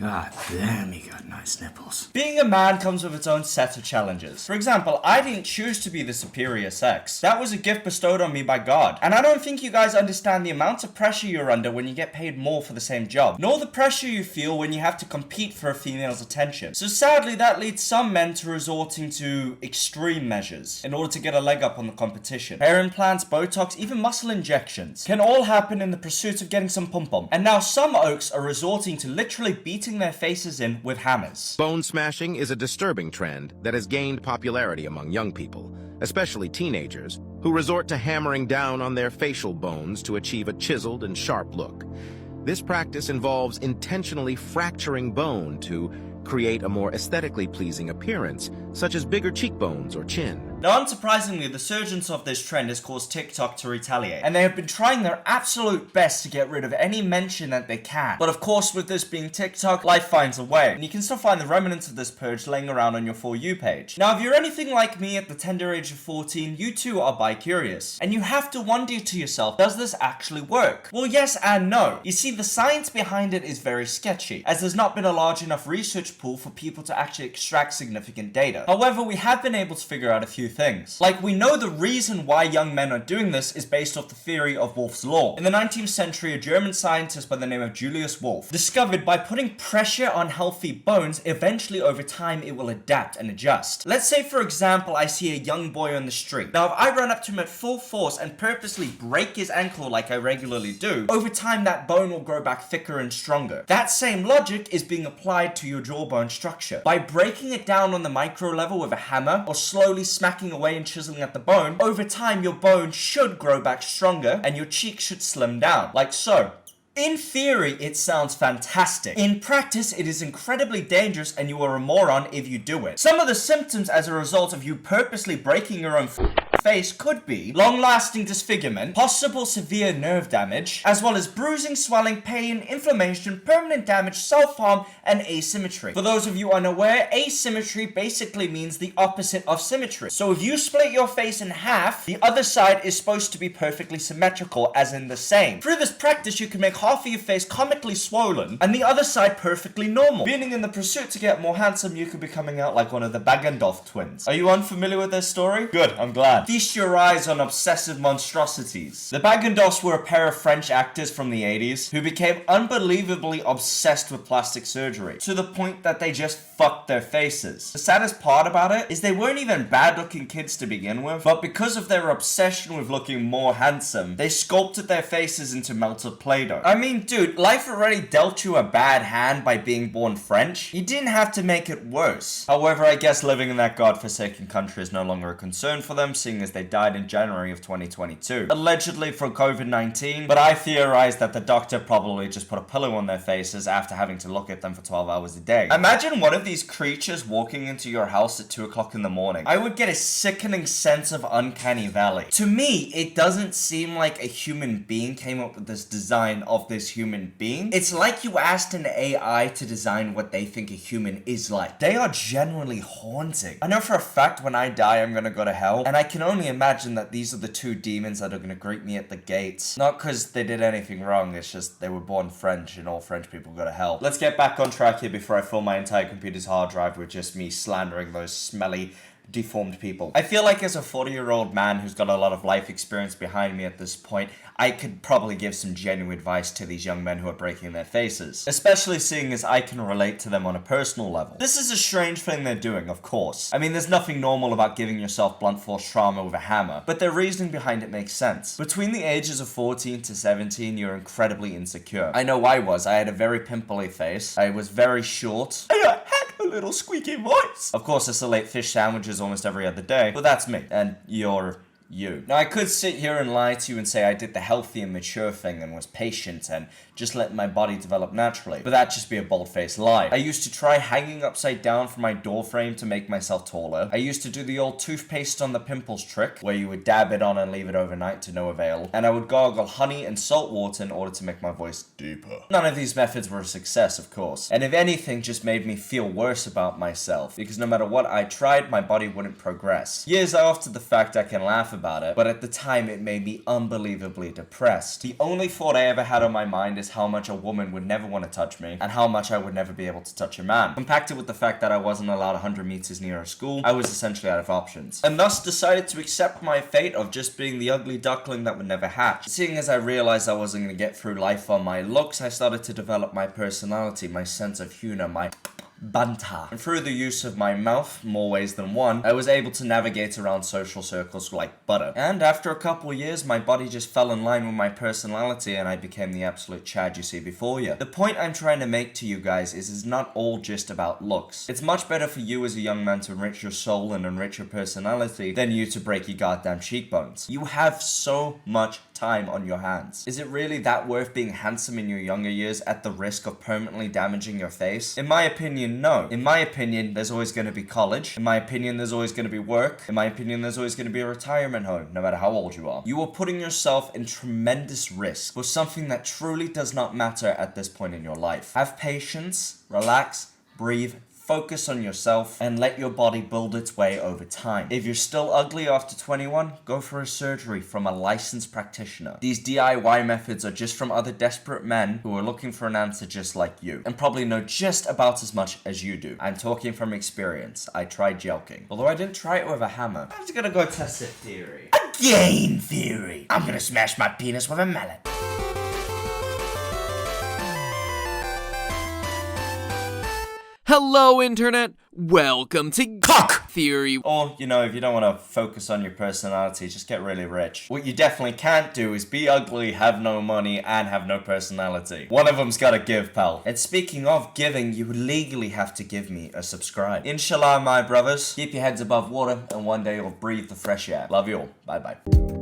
God damn, he got nice nipples. Being a man comes with its own set of challenges. For example, I didn't choose to be the superior sex. That was a gift bestowed on me by God. And I don't think you guys understand the amount of pressure you're under when you get paid more for the same job, nor the pressure you feel when you have to compete for a female's attention. So sadly, that leads some men to resorting to extreme measures in order to get a leg up on the competition. Hair implants, Botox, even muscle injections can all happen in the pursuit of getting some pom-pom. And now some oaks are resorting to literally beating their faces in with hammers. Bone smashing is a disturbing trend that has gained popularity among young people, especially teenagers, who resort to hammering down on their facial bones to achieve a chiseled and sharp look. This practice involves intentionally fracturing bone to create a more aesthetically pleasing appearance, such as bigger cheekbones or chin. Now, unsurprisingly, the surgence of this trend has caused TikTok to retaliate, and they have been trying their absolute best to get rid of any mention that they can. But of course, with this being TikTok, life finds a way, and you can still find the remnants of this purge laying around on your For You page. Now, if you're anything like me at the tender age of 14, you too are bi-curious, and you have to wonder to yourself, does this actually work? Well, yes and no. You see, the science behind it is very sketchy, as there's not been a large enough research pool for people to actually extract significant data. However, we have been able to figure out a few things. Like, we know the reason why young men are doing this is based off the theory of Wolff's Law. In the 19th century, a German scientist by the name of Julius Wolff discovered by putting pressure on healthy bones, eventually over time it will adapt and adjust. Let's say, for example, I see a young boy on the street. Now, if I run up to him at full force and purposely break his ankle like I regularly do, over time that bone will grow back thicker and stronger. That same logic is being applied to your jawbone structure. By breaking it down on the micro level with a hammer, or slowly smacking away and chiseling at the bone, over time your bone should grow back stronger and your cheek should slim down, like so. In theory, it sounds fantastic. In practice, it is incredibly dangerous and you are a moron if you do it. Some of the symptoms as a result of you purposely breaking your own face could be long-lasting disfigurement, possible severe nerve damage, as well as bruising, swelling, pain, inflammation, permanent damage, self-harm, and asymmetry. For those of you unaware, asymmetry basically means the opposite of symmetry. So if you split your face in half, the other side is supposed to be perfectly symmetrical, as in the same. Through this practice, you can make half of your face comically swollen and the other side perfectly normal. Meaning in the pursuit to get more handsome, you could be coming out like one of the Bagandov twins. Are you unfamiliar with their story? Good, I'm glad. Feast your eyes on obsessive monstrosities. The Bagandovs were a pair of French actors from the 80s who became unbelievably obsessed with plastic surgery, to the point that they just fucked their faces. The saddest part about it is they weren't even bad looking kids to begin with, but because of their obsession with looking more handsome, they sculpted their faces into melted Play-Doh. I mean, dude, life already dealt you a bad hand by being born French. You didn't have to make it worse. However, I guess living in that godforsaken country is no longer a concern for them, seeing as they died in January of 2022. Allegedly from COVID-19, but I theorize that the doctor probably just put a pillow on their faces after having to look at them for 12 hours a day. Imagine one of these creatures walking into your house at 2 o'clock in the morning. I would get a sickening sense of uncanny valley. To me, it doesn't seem like a human being came up with this design of this human being. It's like you asked an AI to design what they think a human is like. They are genuinely haunting. I know for a fact when I die, I'm gonna go to hell, and I can only imagine that these are the two demons that are gonna greet me at the gates. Not because they did anything wrong, it's just they were born French and all French people go to hell. Let's get back on track here before I fill my entire computer's hard drive with just me slandering those smelly, deformed people. I feel like as a 40-year-old man who's got a lot of life experience behind me at this point, I could probably give some genuine advice to these young men who are breaking their faces. Especially seeing as I can relate to them on a personal level. This is a strange thing they're doing, of course. I mean, there's nothing normal about giving yourself blunt force trauma with a hammer, but their reasoning behind it makes sense. Between the ages of 14 to 17, you're incredibly insecure. I know I was. I had a very pimply face. I was very short. And I had a little squeaky voice. Of course, I still ate fish sandwiches almost every other day, but that's me. And you're you. Now, I could sit here and lie to you and say I did the healthy and mature thing and was patient and just let my body develop naturally, but that'd just be a bold-faced lie. I used to try hanging upside down from my door frame to make myself taller. I used to do the old toothpaste on the pimples trick, where you would dab it on and leave it overnight to no avail, and I would gargle honey and salt water in order to make my voice deeper. None of these methods were a success, of course, and if anything, just made me feel worse about myself, because no matter what I tried, my body wouldn't progress. Years after the fact, I can laugh about it, but at the time it made me unbelievably depressed. The only thought I ever had on my mind is how much a woman would never want to touch me, and how much I would never be able to touch a man. Compacted with the fact that I wasn't allowed 100 meters near a school, I was essentially out of options, and thus decided to accept my fate of just being the ugly duckling that would never hatch. Seeing as I realized I wasn't going to get through life on my looks, I started to develop my personality, my sense of humor, my banter. And through the use of my mouth, more ways than one, I was able to navigate around social circles like butter. And after a couple years, my body just fell in line with my personality and I became the absolute Chad you see before you. The point I'm trying to make to you guys is it's not all just about looks. It's much better for you as a young man to enrich your soul and enrich your personality than you to break your goddamn cheekbones. You have so much time on your hands. Is it really that worth being handsome in your younger years at the risk of permanently damaging your face? In my opinion, no. In my opinion, there's always going to be college. In my opinion, there's always going to be work. In my opinion, there's always going to be a retirement home, no matter how old you are. You are putting yourself in tremendous risk for something that truly does not matter at this point in your life. Have patience, relax, breathe, focus on yourself, and let your body build its way over time. If you're still ugly after 21, go for a surgery from a licensed practitioner. These DIY methods are just from other desperate men who are looking for an answer just like you, and probably know just about as much as you do. I'm talking from experience. I tried jelking. Although I didn't try it with a hammer. I'm just gonna go test it theory. A game theory! I'm gonna smash my penis with a mallet. Hello, Internet! Welcome to Cock Theory! Or, you know, if you don't want to focus on your personality, just get really rich. What you definitely can't do is be ugly, have no money, and have no personality. One of them's gotta give, pal. And speaking of giving, you legally have to give me a subscribe. Inshallah, my brothers, keep your heads above water, and one day you'll breathe the fresh air. Love you all. Bye-bye.